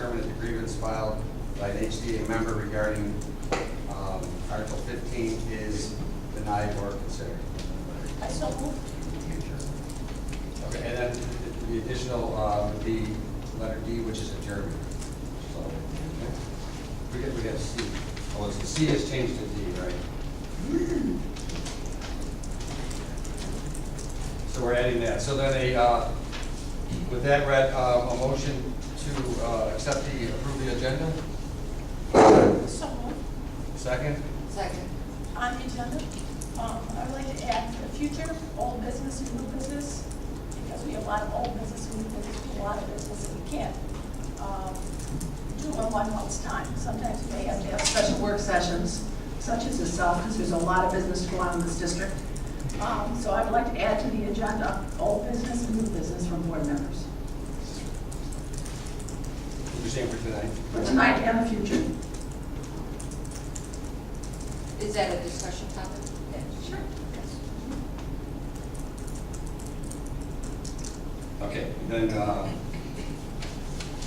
determine that the grievance filed by an HDA member regarding Article 15 is denied or considered. I so move. Okay, and then the additional would be letter D, which is adjournment. So, okay. We got C. Oh, it's C has changed to D, right? So we're adding that. So then with that read, a motion to accept approve the agenda. So move. Second. Second. On the agenda, I'd like to add for the future, old business and new business, because we have a lot of old business and new business, a lot of business that we can't do in 1 month's time. Sometimes we may have to have special work sessions, such as this, because there's a lot of business to go on in this district. So I would like to add to the agenda, old business and new business from board members. What you're saying for tonight? For tonight and the future. Is that a discussion topic? Sure. Okay, then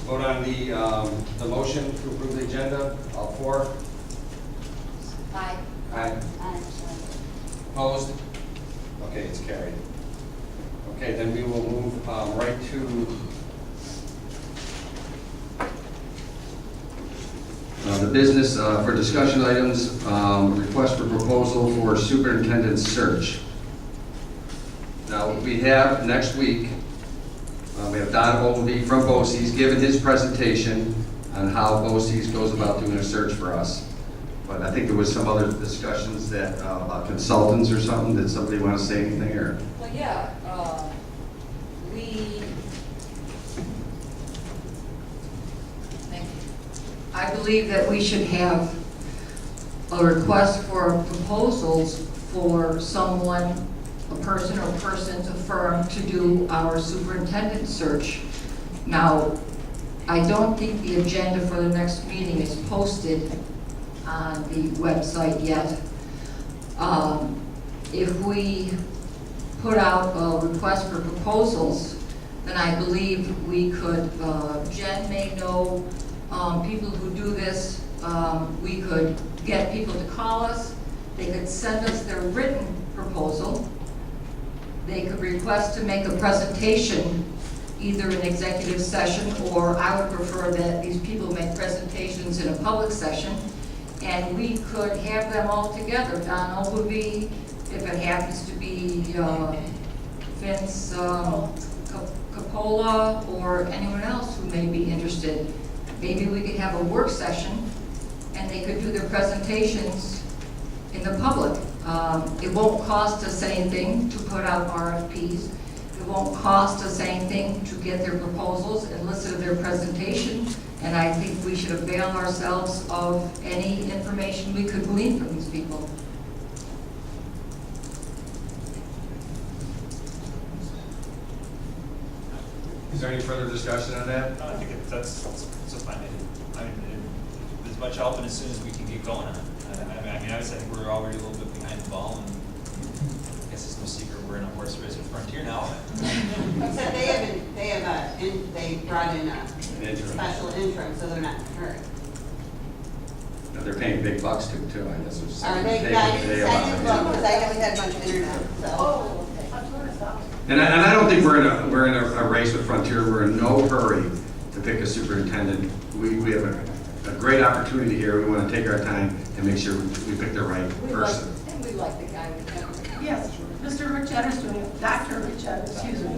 vote on the motion to approve the agenda. All four? Aye. Aye. Aye. Opposed? Okay, it's carried. Okay, then we will move right to the business for discussion items, request for proposal for superintendent search. Now, we have next week, we have Don Ogilvy from BOE. He's given his presentation on how BOE goes about doing a search for us. But I think there was some other discussions that about consultants or something. Did somebody want to say anything or? Well, yeah, I believe that we should have a request for proposals for someone, a person or persons, a firm to do our superintendent search. Now, I don't think the agenda for the next meeting is posted on the website yet. If we put out a request for proposals, then I believe we could, Jen may know people who do this. We could get people to call us. They could send us their written proposal. They could request to make a presentation, either in executive session, or I would prefer that these people make presentations in a public session, and we could have them all together. Don Ogilvy, if it happens to be Vince Capola, or anyone else who may be interested. Maybe we could have a work session, and they could do their presentations in the public. It won't cost us anything to put out RFPs. It won't cost us anything to get their proposals and listen to their presentation. And I think we should avail ourselves of any information we could glean from these people. Is there any further discussion on that? No, I think that's fine. I mean, as much help and as soon as we can get going on it. I mean, obviously, I think we're already a little bit behind the ball, and I guess it's no secret we're in a horse race with Frontier now. Except they brought in a special interim, so they're not in a hurry. They're paying big bucks too, I guess. I didn't look because I haven't had much internet, so. Oh, okay. I've learned about it. And I don't think we're in a race with Frontier. We're in no hurry to pick a superintendent. We have a great opportunity here. We want to take our time and make sure we pick the right person. And we like the guy with that. Yes, Mr. Richard is doing, Dr. Richard, excuse me,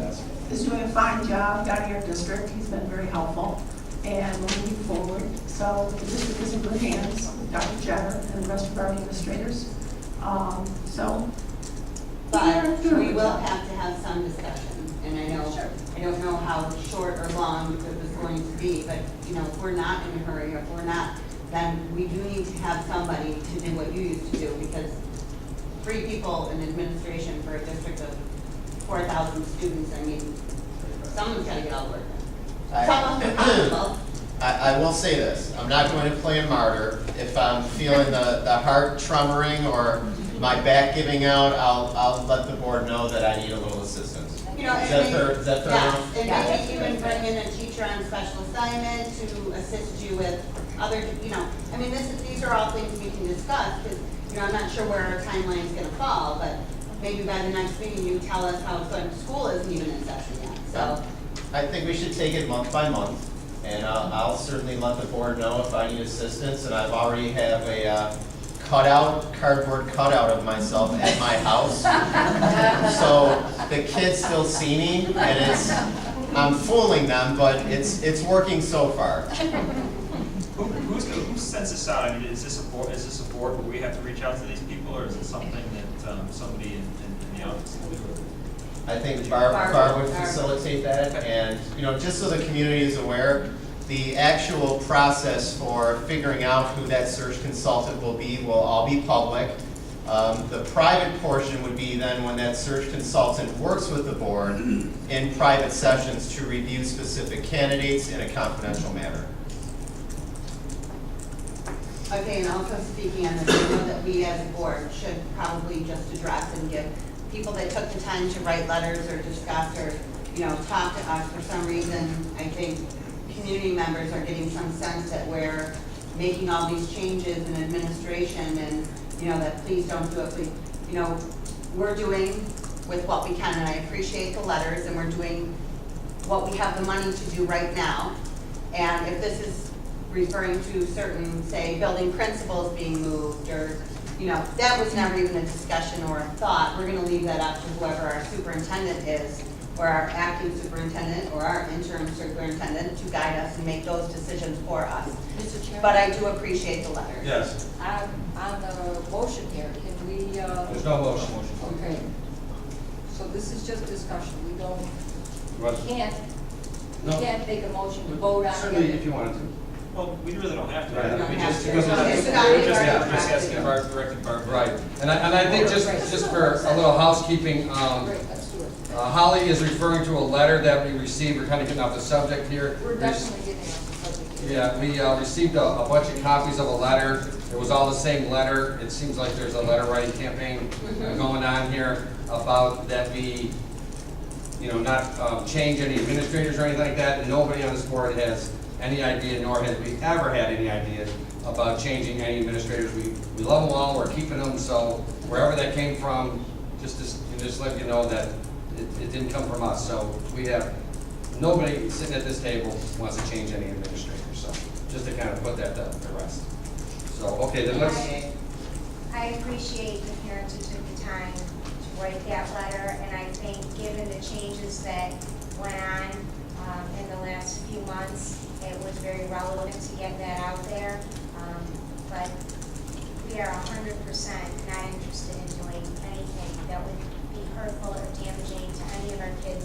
is doing a fine job down here in district. He's been very helpful, and we're moving forward. So the district is in good hands with Dr. Jenner and the rest of our administrators. But we will have to have some discussion, and I don't know how short or long it was going to be, but if we're not in a hurry, or if we're not, then we do need to have somebody to do what you used to do, because 3 people in administration for a district of 4,000 students, I mean, someone's got to get all the work done. Some of them are possible. I will say this, I'm not going to play a martyr. If I'm feeling the heart tremoring or my back giving out, I'll let the board know that I need a little assistance. Yeah, You know, Is that fair, is that fair Yes, enough? and Yeah. maybe even bring in a teacher on special assignment to assist you with other, you know, I mean, these are all things we can discuss, because, you know, I'm not sure where our timeline's gonna fall, but maybe by the next meeting, you tell us how it's going, school isn't even in session yet, so. I think we should take it month by month, and I'll certainly let the board know if I need assistance, and I've already have a cardboard cutout of myself at my house. So the kids still see me, and I'm fooling them, but it's working so far. Who sends this out? I mean, is this a board where we have to reach out to these people, or is it something that somebody in the office will do? I think Barb would facilitate that, and, you know, just so the community is aware, the actual process for figuring out who that search consultant will all be public. The private portion would be then when that search consultant works with the board in private sessions to review specific candidates in a confidential manner. Okay, and also speaking on this, I know that we as a board should probably just address and give people that took the time to write letters or discuss or, you know, talk to us for some reason. I think community members are getting some sense that we're making all these changes in administration and, you know, that please don't do it, please. You know, we're doing with what we can, and I appreciate the letters, and we're doing what we have the money to do right now. And if this is referring to certain, say, building principals being moved, or, you know, that was never even a discussion or a thought. We're gonna leave that up to whoever our superintendent is, or our acting superintendent, or our interim superintendent to guide us and make those decisions for us. Mr. Chairman? But I do appreciate the letters. Yes, On the motion here, can we, there's no motion. okay. So this is just discussion, we don't, we can't make a motion to vote on it. Certainly, if you wanted to. Well, we really don't have to. Right. We We just, don't because have to. we're It's just, not we're even just our just practice. asking Barb, directing Barb. Right, and I think just for a little housekeeping, Great, let's do it. Holly is referring to a letter that we received, we're kind of getting off the subject here. We're definitely getting off the subject here. Yeah, we received a bunch of copies of a letter. It was all the same letter. It seems like there's a letter writing campaign going on here about that we, you know, not change any administrators or anything like that. And nobody on this board has any idea, nor have we ever had any idea about changing any administrators. We love them all, we're keeping them, so wherever that came from, just let you know that it didn't come from us. So we have, nobody sitting at this table wants to change any administrators, so just to kind of put that to rest. So, okay, then let's, I appreciate the parents who took the time to write that letter, and I think given the changes that went on in the last few months, it was very relevant to get that out there. But we are 100% not interested in doing anything that would be hurtful or damaging to any of our kids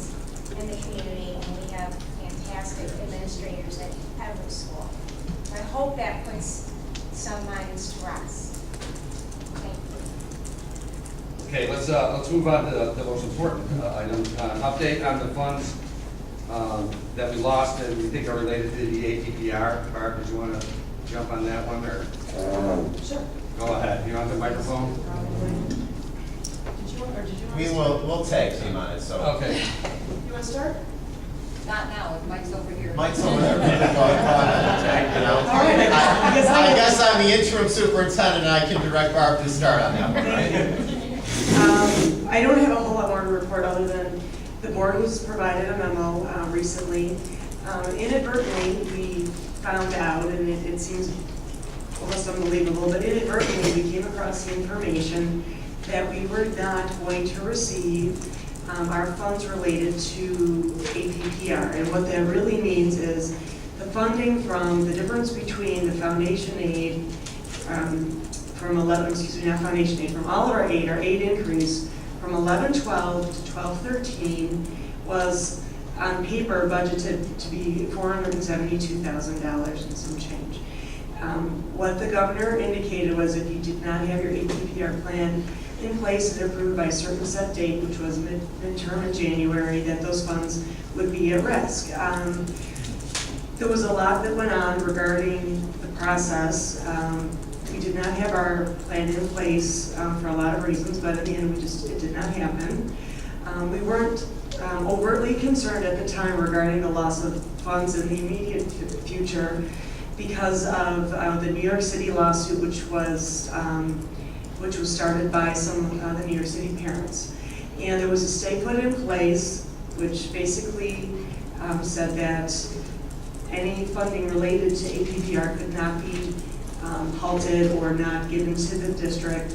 in the community, and we have fantastic administrators at every school. I hope that puts some minds to rest. Thank you. okay, let's move on to the most important item, update on the funds that we lost and we think are related to the ATPR. Barb, did you want to jump on that one, or? Sure. Go ahead, you on the microphone? Did you want We'll tag team on it, so. Okay. You want to start? Not now, if Mike's over here. Mike's over there. Go ahead, you know. All right, I guess I'm the interim superintendent, and I can direct Barb to start on that one, right? I don't have a whole lot more to report other than the board was provided a memo recently. Inadvertently, we found out, and it seems almost unbelievable, but inadvertently we came across the information that we were not going to receive our funds related to APPR. And what that really means is the funding from the difference between the foundation aid from all of our aid increase from 11-12 to 12-13 was on paper budgeted to be $472,000 and some change. What the governor indicated was if you did not have your APPR plan in place and approved by a certain set date, which was midterm in January, that those funds would be at risk. There was a lot that went on regarding the process. We did not have our plan in place for a lot of reasons, but in the end, it did not happen. We weren't overtly concerned at the time regarding the loss of funds in the immediate future because of the New York City lawsuit, which was started by some of the New York City parents. And there was a stay put in place, which basically said that any funding related to APPR could not be halted or not given to the district,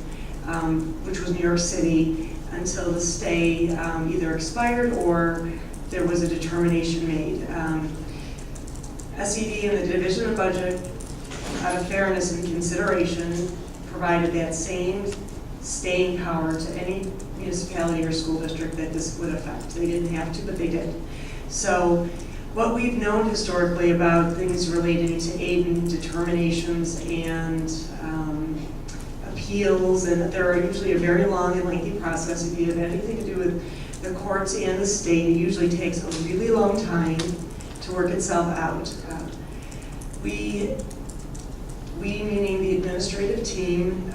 which was New York City, until the stay either expired or there was a determination made. SED and the Division of Budget, out of fairness and consideration, provided that same staying power to any municipality or school district that this would affect. They didn't have to, but they did. So what we've known historically about things relating to aid and determinations and appeals, and they're usually a very long and lengthy process. If you have anything to do with the courts and the state, it usually takes a really long time to work itself out. We meaning the administrative team,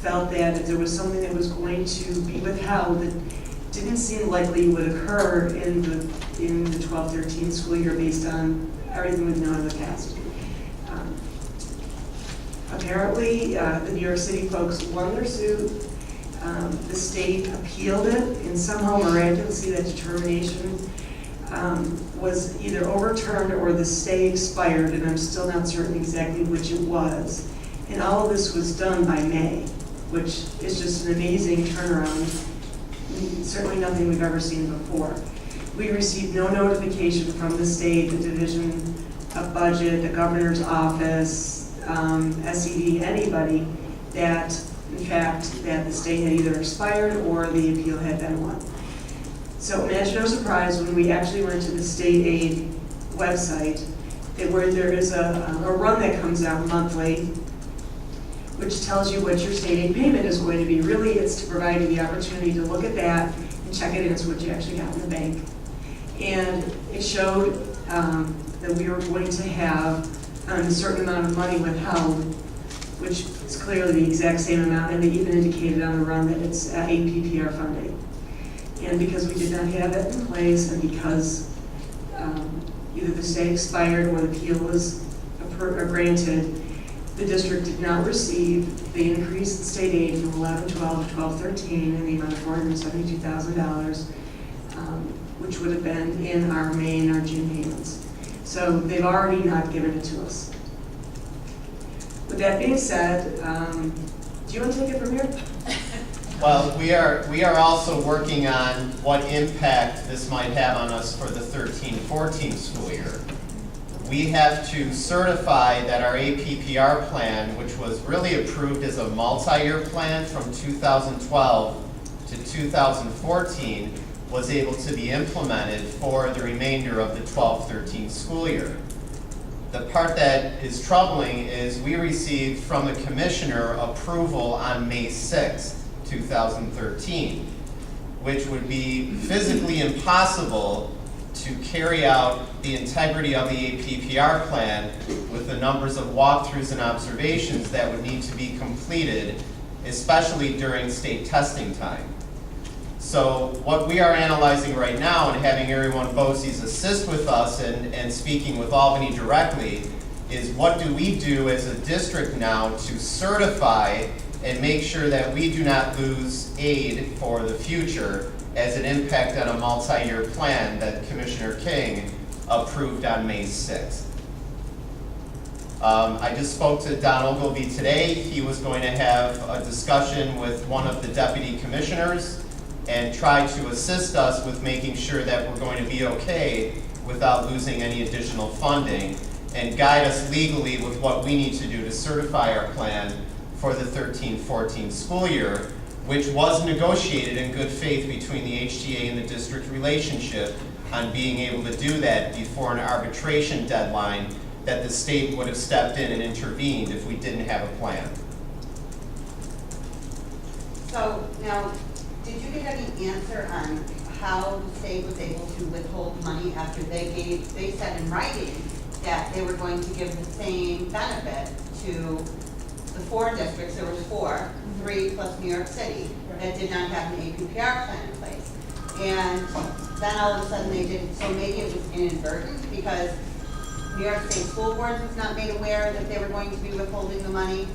felt that if there was something that was going to be withheld that didn't seem likely would occur in the 12-13 school year based on everything we've known in the past. Apparently, the New York City folks won their suit. The state appealed it, and somehow miraculously that determination was either overturned or the stay expired, and I'm still not certain exactly which it was. And all of this was done by May, which is just an amazing turnaround. Certainly nothing we've ever seen before. We received no notification from the state, the Division of Budget, the Governor's Office, SED, anybody, that in fact that the stay had either expired or the appeal had been won. So imagine our surprise when we actually went to the state aid website, where there is a run that comes out monthly, which tells you what your state aid payment is going to be. Really, it's to provide you the opportunity to look at that and check it against what you actually got in the bank. And it showed that we were going to have a certain amount of money withheld, which is clearly the exact same amount, and they even indicated on the run that it's APPR funding. And because we did not have it in place, and because either the stay expired or the appeal was granted, the district did not receive the increased state aid from 11-12 to 12-13 in the amount of $472,000, which would have been in our May and our June payments. So they've already not given it to us. With that being said, do you want to take it from here? Well, we are also working on what impact this might have on us for the 13-14 school year. We have to certify that our APPR plan, which was really approved as a multi-year plan from 2012 to 2014, was able to be implemented for the remainder of the 12-13 school year. The part that is troubling is we received from the commissioner approval on May 6th, 2013, which would be physically impossible to carry out the integrity of the APPR plan with the numbers of walkthroughs and observations that would need to be completed, especially during state testing time. So what we are analyzing right now and having everyone BOCES assist with us and speaking with Albany directly is what do we do as a district now to certify and make sure that we do not lose aid for the future as an impact on a multi-year plan that Commissioner King approved on May 6th. I just spoke to Don Ogilvie today. He was going to have a discussion with one of the deputy commissioners and try to assist us with making sure that we're going to be okay without losing any additional funding and guide us legally with what we need to do to certify our plan for the 13-14 school year, which was negotiated in good faith between the HTA and the district relationship on being able to do that before an arbitration deadline that the state would have stepped in and intervened if we didn't have a plan. So now, did you get any answer on how the state was able to withhold money after they said in writing that they were going to give the same benefit to the 4 districts? There were 4, 3 plus New York City, that did not have an APPR plan in place. And then all of a sudden they did, so maybe it was inadvertent because New York State School Board was not made aware that they were going to be withholding the money.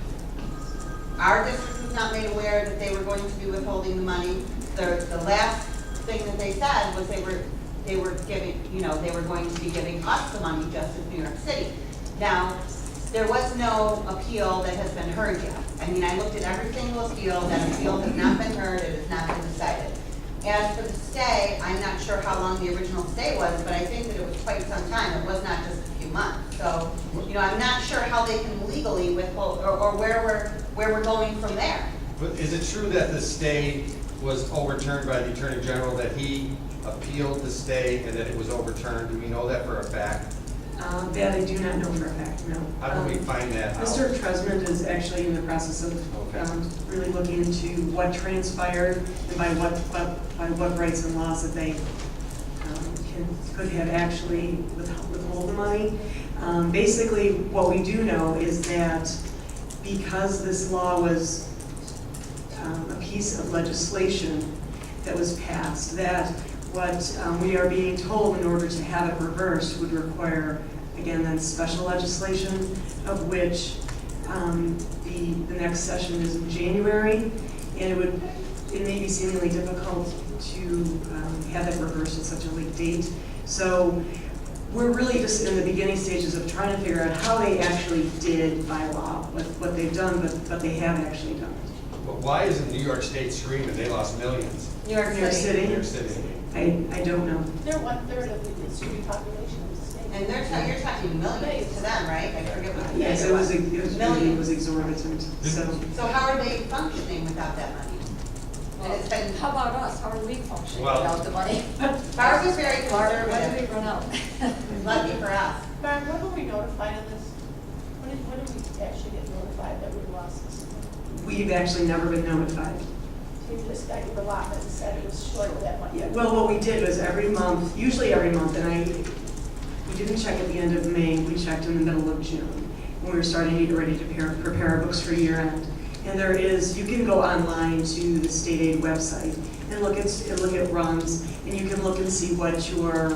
Our district was not made aware that they were going to be withholding the money. The last thing that they said was they were giving, they were going to be giving us the money just as New York City. Now, there was no appeal that has been heard yet. I mean, I looked at every single appeal, that appeal has not been heard, it has not been decided. As for the stay, I'm not sure how long the original stay was, but I think that it was quite some time. It was not just a few months. So, I'm not sure how they can legally withhold, or where we're going from there. But is it true that the stay was overturned by the Attorney General, that he appealed the stay and that it was overturned? Do we know that for a fact? That I do not know for a fact, no. How do we find that out? Mr. Tresmond is actually in the process of really looking into what transpired and by what rights and laws that they could have actually withhold the money. Basically, what we do know is that because this law was a piece of legislation that was passed, that what we are being told in order to have it reversed would require, again, then special legislation, of which the next session is in January, and it may be seemingly difficult to have it reversed at such a late date. So we're really just in the beginning stages of trying to figure out how they actually did by law, what they've done, but they have actually done it. But why isn't New York State screaming? They lost millions. New York New York City. City. New York City. I don't know. They're 1/3 of the student population of the state. And you're talking millions to them, right? I forget what. Yes, it was Millions. exorbitant, so. So how are they functioning without that money? And it's been, How about us? How are we functioning Well- without the money? ours is very Barb, when did conservative, we run out? lucky for us. Barb, when were we notified of this? When did we actually get notified that we lost this? We've actually never been notified. We just got your allotment and said it was short of that money. Yeah, well, what we did was every month, usually every month, and we didn't check at the end of May, we checked in the middle of June, when we were starting to get ready to prepare our books for year end. And you can go online to the state aid website and look at runs, and you can look and see what your,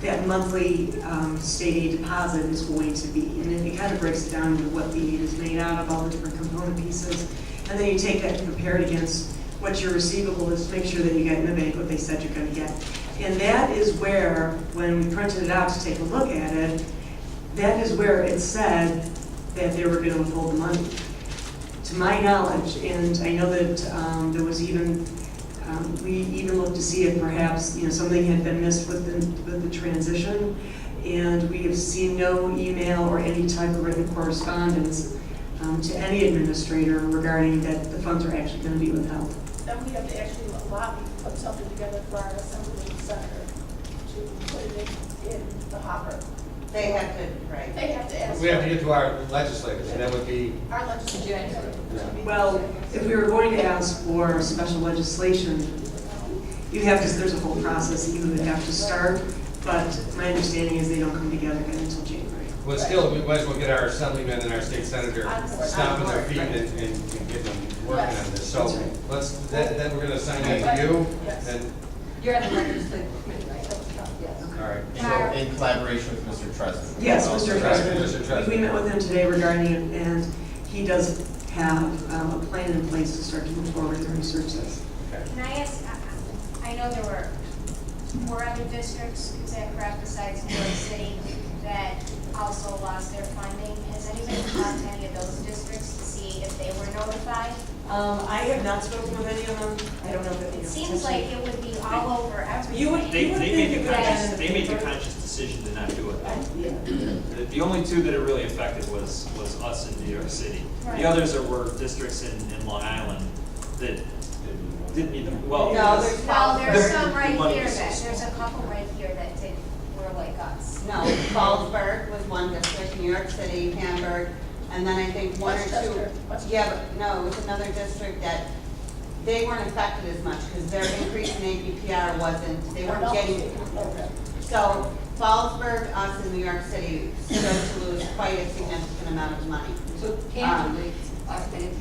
that monthly state aid deposit is going to be. And it kind of breaks it down into what the aid is made out of, all the different component pieces. And then you take that and compare it against what your receivable is to make sure that you get in the bank what they said you're going to get. And that is where, when we printed it out to take a look at it, that is where it said that they were going to withhold the money. To my knowledge, and I know that there was even, we even looked to see if perhaps something had been missed with the transition, and we have seen no email or any type of written correspondence to any administrator regarding that the funds are actually going to be withheld. Then we have to actually lobby, put something together for our assembly senator to put it in the hopper. They have to, right. They have to ask. We have to get to our legislators, and that would be, Our legislature. Well, if we were going to ask for special legislation, there's a whole process that you would have to start, but my understanding is they don't come together again until January. but still, we might as well get our assemblyman and our state senator stomping their feet and get them working on this. So That's right. then we're gonna assign that to you, Yes. and, You're on the legislative committee, right? Yes. all right. So in collaboration with Mr. Tresman. Yes, Mr. Mr. President. Tresman. We met with him today regarding it, and he does have a plan in place to start to move forward and research this. Can I ask, I know there were 4 other districts, is that correct, besides New York City, that also lost their funding. Has anybody talked to any of those districts to see if they were notified? I have not spoken with any of them. I don't know if it. It seems like it would be all over everything. You would- They made the that- conscious, they made the conscious decision to not do it. Yeah. The only two that it really affected was us in New York City. Right. The others were districts in Long Island that didn't even, well. No, there's Well, there's The- some the right money here was so that, small. there's a couple right here that were like us. No, Fallsburg was one district, New York City, Hamburg, and then I think one or two. Westchester. Westchester. Yeah, but no, it was another district that they weren't affected as much because their increase in APPR wasn't, they weren't getting. So Fallsburg, us in New York City stood to lose quite a significant amount of money. So tangibly, I didn't.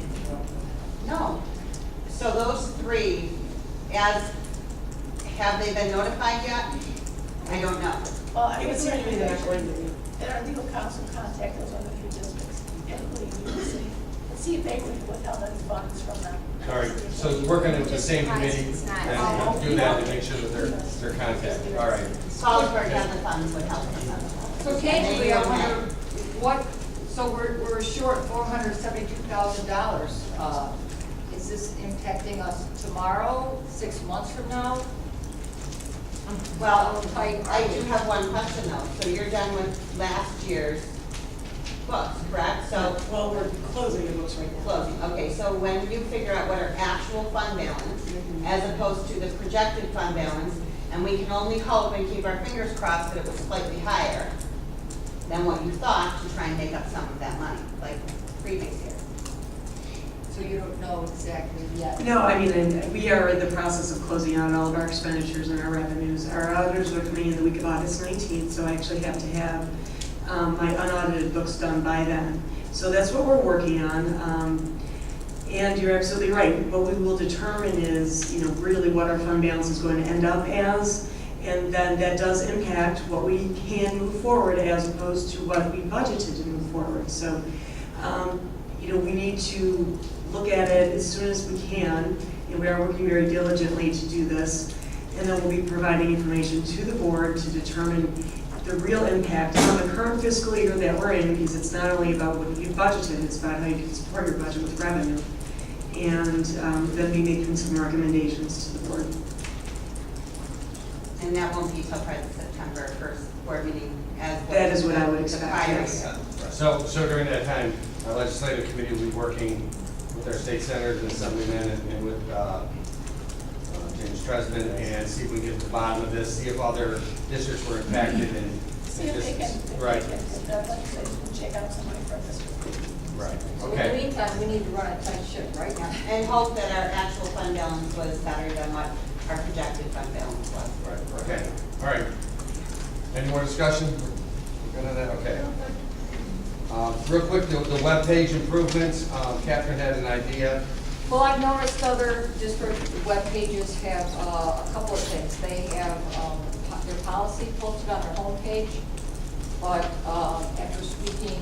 No. So those three, as have they been notified yet? I don't know. Well, I It would would seem to me they're not going to be. that our legal counsel contact those other few districts, including New York City, and see if they would withhold any funds from them. All right, so working with the same committee It's not- and do that to make sure that they're contacted. All right. Salisbury and the funds would help them. So candidly, I wonder what, so we're short $472,000. Is this impacting us tomorrow, 6 months from now? Well, I I do have one question though. So you're done with last year's books, correct? So Well, we're closing the books right now. closing, okay, so when you figure out what our actual fund balance, as opposed to the projected fund balance, and we can only hope and keep our fingers crossed that it was slightly higher than what you thought to try and make up some of that money, like previous year. So you don't know exactly yet? No, I mean, and we are in the process of closing out all of our expenditures and our revenues. Our auditors are coming in the week of August 19th, so I actually have to have my unaudited books done by then. So that's what we're working on. And you're absolutely right. What we will determine is, really what our fund balance is going to end up as. And then that does impact what we can move forward as opposed to what we budgeted to move forward. So, we need to look at it as soon as we can, and we are working very diligently to do this. And then we'll be providing information to the board to determine the real impact on the current fiscal year that we're in, because it's not only about what you budgeted, it's about how you can support your budget with revenue. And then be making some recommendations to the board. And that won't be till probably September 1st board meeting as well. That is what I would The expect, prior yes. year. So during that time, our legislative committee will be working with our state senators and assemblymen and with James Tresman and see if we can get to the bottom of this, see if other districts were impacted and. See if they can, Right, if the legislation can check out some money from this. right, So in the okay. meantime, we need to run a tight ship right now. And hope that our actual fund balance was better than what our projected fund balance was. Right, okay, all right. Any more discussion? We're good on that, okay. Real quick, the webpage improvements, Catherine had an idea. Well, I've noticed other district web pages have a couple of things. They have their policy posted on their homepage, but after speaking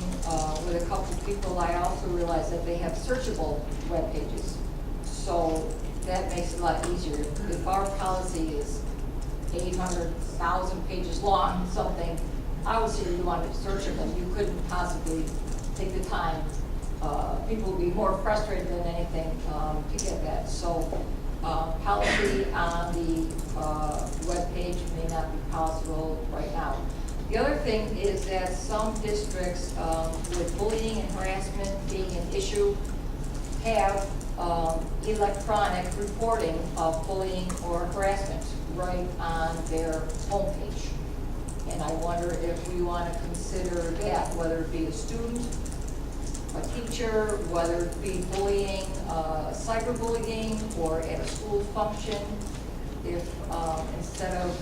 with a couple of people, I also realized that they have searchable web pages. So that makes it a lot easier. If our policy is 800,000 pages long, something, obviously you want to search them, you couldn't possibly take the time. People would be more frustrated than anything to get that. So policy on the webpage may not be possible right now. The other thing is that some districts with bullying and harassment being an issue have electronic reporting of bullying or harassment right on their homepage. And I wonder if we want to consider that, whether it be a student, a teacher, whether it be bullying, cyberbullying, or at a school function, if instead of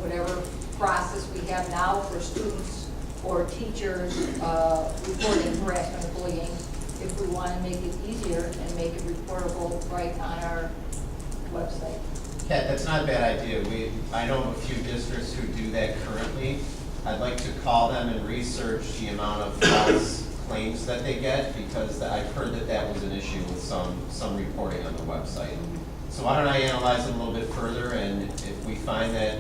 whatever process we have now for students or teachers reporting harassment or bullying, if we want to make it easier and make it reportable right on our website. Kat, that's not a bad idea. I know of a few districts who do that currently. I'd like to call them and research the amount of false claims that they get, because I've heard that that was an issue with some reporting on the website. So why don't I analyze them a little bit further, and if we find that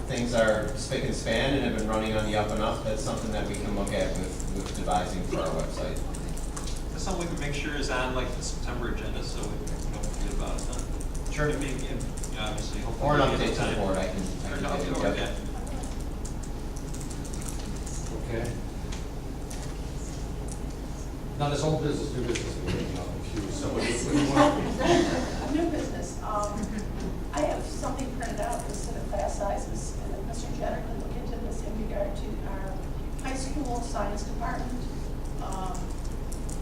things are spick and span and have been running on the up and up, that's something that we can look at with devising for our website. That's something we can make sure is on like the September agenda, so we don't forget about it. Sure. Maybe, obviously, hopefully. Or an we update have to the time. board, I can Or do no, that. or, Yep. yeah. Okay. Now, this whole business, new business, we're getting all confused, so what do you want? New business, I have something printed out instead of class sizes, and then Mr. Jenner can look into this in regard to our high school science department.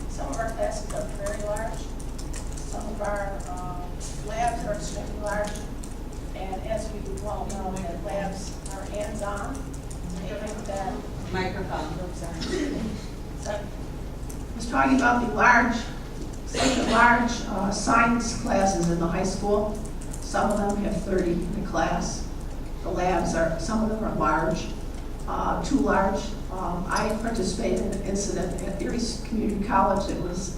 Some of our classes are very large, some of our labs are extremely large, and as we well know, that labs are hands-on, and I think that Microphone. so, I was talking about the large science classes in the high school. Some of them have 30 in the class. The labs are, some of them are large, too large. I participated in an incident at Erie Community College that was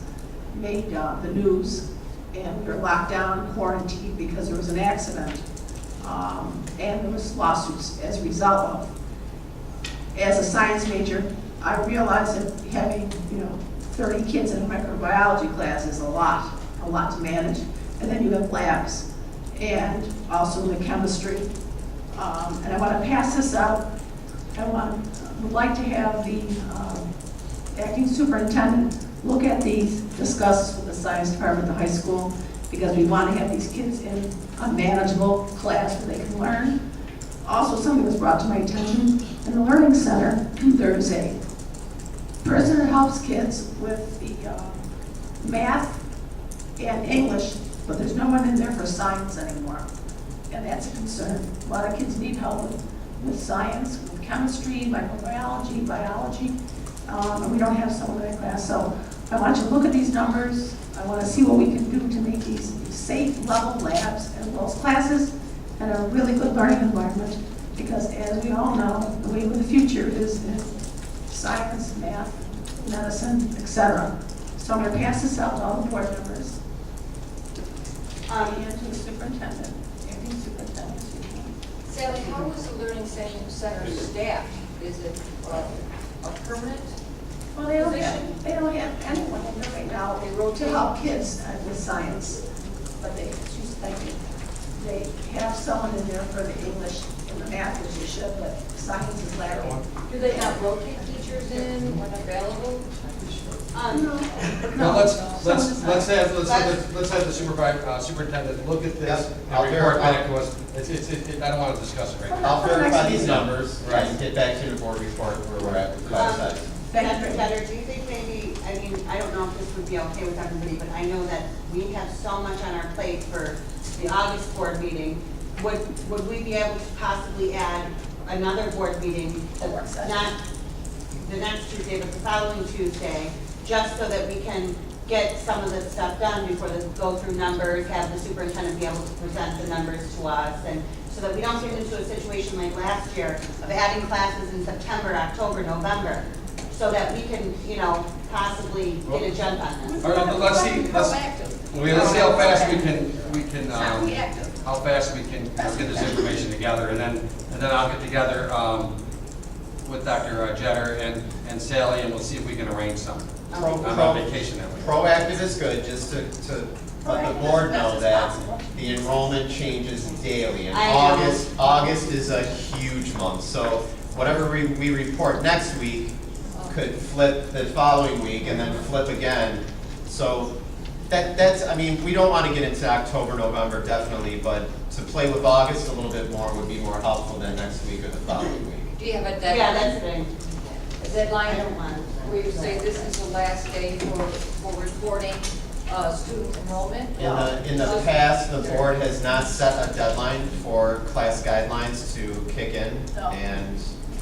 made the news, and we were locked down, quarantined because there was an accident, and there was lawsuits as a result of. As a science major, I realized that having 30 kids in a microbiology class is a lot to manage, and then you have labs, and also the chemistry. And I want to pass this out. Would like to have the acting superintendent look at these, discuss with the science department at the high school, because we want to have these kids in a manageable class where they can learn. Also, something was brought to my attention. In the Learning Center, there's a person that helps kids with the math and English, but there's no one in there for science anymore. And that's a concern. A lot of kids need help with science, with chemistry, microbiology, biology, and we don't have someone in that class. So I want you to look at these numbers. I want to see what we can do to make these safe level labs as well as classes and a really good learning environment. Because as we all know, the way of the future is in science, math, medicine, etc. So I'm going to pass this out to all the board members and to the superintendent. Acting superintendent. Sally, how is the Learning Center staffed? Is it a permanent? Well, they don't have anyone in there right now to help kids with science, but they have someone in there for the English and the math, which they should, but science is lacking. Do they not rotate teachers in when available? Now, let's have the superintendent look at this I'll and report verify. back to us. I don't want to discuss it right now. I'll verify these numbers, right, and get back to the board report where we're at with class size. Dr. Vetter, do you think maybe, I mean, I don't know if this would be okay with everybody, but I know that we have so much on our plate for the August board meeting. Would we be able to possibly add another board meeting, not the next Tuesday, but the following Tuesday, just so that we can get some of this stuff done before they go through numbers, have the superintendent be able to present the numbers to us, and so that we don't get into a situation like last year of adding classes in September, October, November, so that we can, possibly get a jump on this. All right, let's see how fast we can, how fast we can get this information together, and then I'll get together with Dr. Jetter and Sally, and we'll see if we can arrange something. I'm on vacation that week. Proactive is good, just to let the board know that the enrollment changes daily. And I know. August is a huge month, so whatever we report next week could flip the following week and then flip again. So that's, I mean, we don't want to get into October, November, definitely, but to play with August a little bit more would be more helpful than next week or the following week. Do you have a deadline? Yeah, that's the thing. A deadline I don't want it. where you say this is the last day for reporting student enrollment? In the past, the board has not set a deadline for class guidelines to kick in, No. and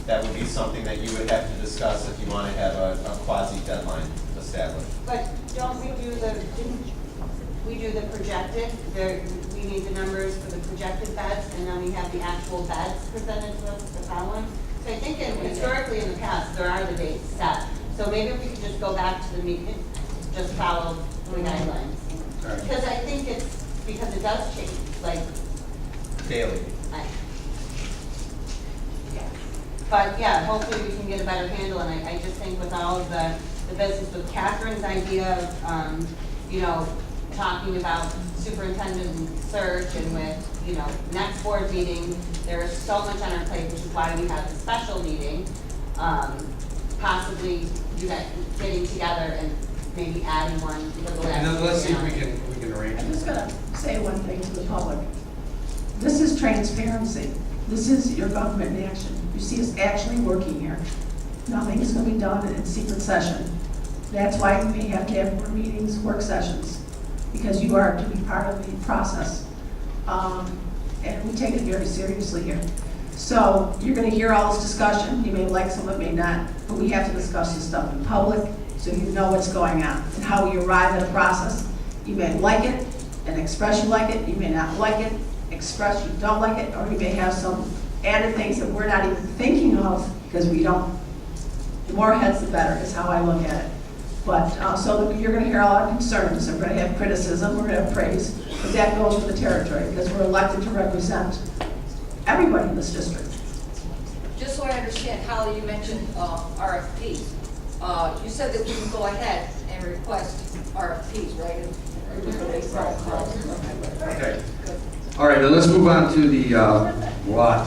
that would be something that you would have to discuss if you want to have a quasi deadline established. But don't we do the projected, we need the numbers for the projected beds, and then we have the actual beds presented to us the following? So I think historically in the past, there are the dates set. So maybe if we could just go back to the meeting, just follow the guidelines. Right. Because I think because it does change, like, Daily. But yeah, hopefully we can get a better handle, and I just think with all of the business, with Catherine's idea of, talking about superintendent search, and with, next board meeting, there is so much on our plate, which is why we have a special meeting, possibly getting together and maybe adding one for the last. And then let's see if we can arrange. I'm just going to say one thing to the public. This is transparency. This is your government in action. You see us actually working here. Nothing is going to be done in secret session. That's why we may have to have more meetings, work sessions, because you are to be part of the process. And we take it very seriously here. So you're going to hear all this discussion. You may like some of it, may not, but we have to discuss this stuff in public so you know what's going on and how we arrive at a process. You may like it and express you like it. You may not like it, express you don't like it, or you may have some added things that we're not even thinking of, because we don't. The more heads, the better, is how I look at it. But, so you're gonna hear a lot of concerns, and we're gonna have criticism, we're gonna have praise, but that goes with the territory, because we're elected to represent everybody in this district. Just so I understand, Holly, you mentioned RFPs. You said that we can go ahead and request RFPs, right? Okay. All right, then let's move on to the, what?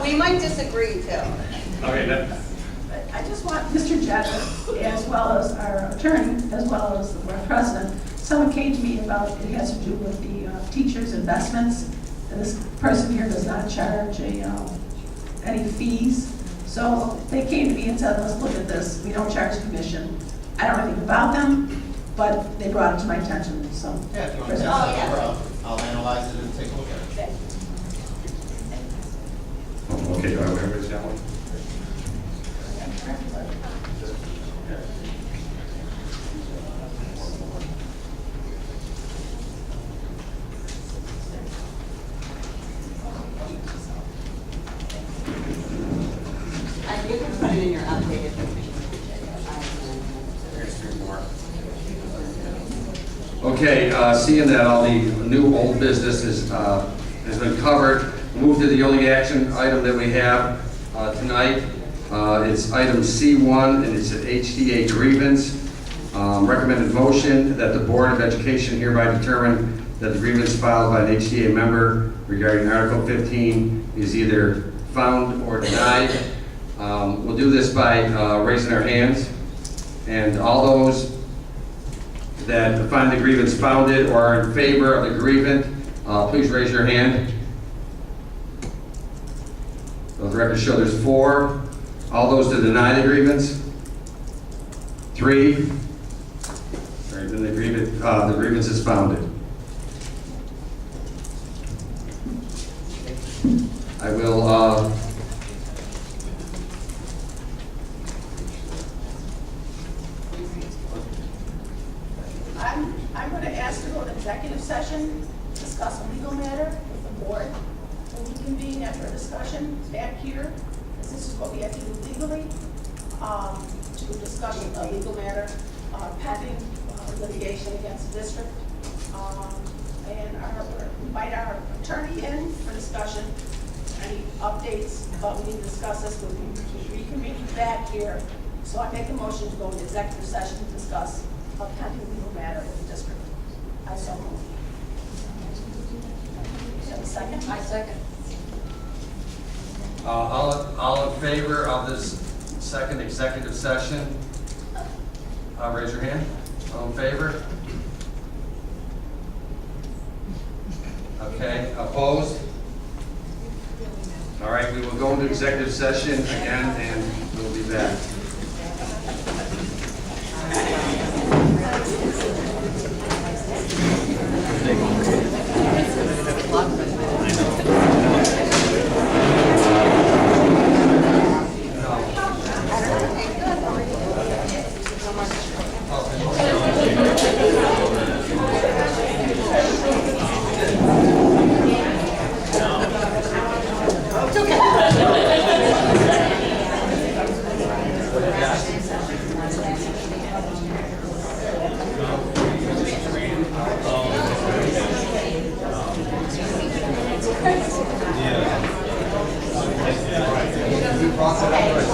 We might disagree too. Okay, that, But I just want Mr. Jett, as well as our attorney, as well as our president, someone came to me about, it has to do with the teachers' investments, and this person here does not charge any fees. So they came to me and said, let's look at this, we don't charge commission. I don't know anything about them, but they brought it to my attention, so. Yeah, if you want to send Oh, that yeah. over, I'll analyze it and take a look at it. Okay, everybody's got one? You can put it in your updated. Okay, seeing that all the new old business has been covered, move to the only action item that we have tonight. It's item C1, and it's an HDA grievance. Recommended motion that the Board of Education hereby determine that the grievance filed by an HDA member regarding Article 15 is either found or denied. We'll do this by raising our hands. And all those that find the grievance founded or are in favor of the grievance, please raise your hand. So the record show there's 4. All those to deny the grievance? 3. All right, then the grievance is founded. I will, I'm going to ask to go to executive session, discuss a legal matter with the board. We'll reconvene after a discussion back here, because this is what we have to do legally, to discuss a legal matter pending litigation against the district. And invite our attorney in for discussion, any updates, but we need to discuss this, we'll be reconvening back here. So I make a motion to go into executive session to discuss a pending legal matter in the district. I so move. You have a second? I second. All in favor of this second executive session? Raise your hand. All in favor? Okay, opposed? all right, we will go into executive session again, and we'll be back. We brought that up.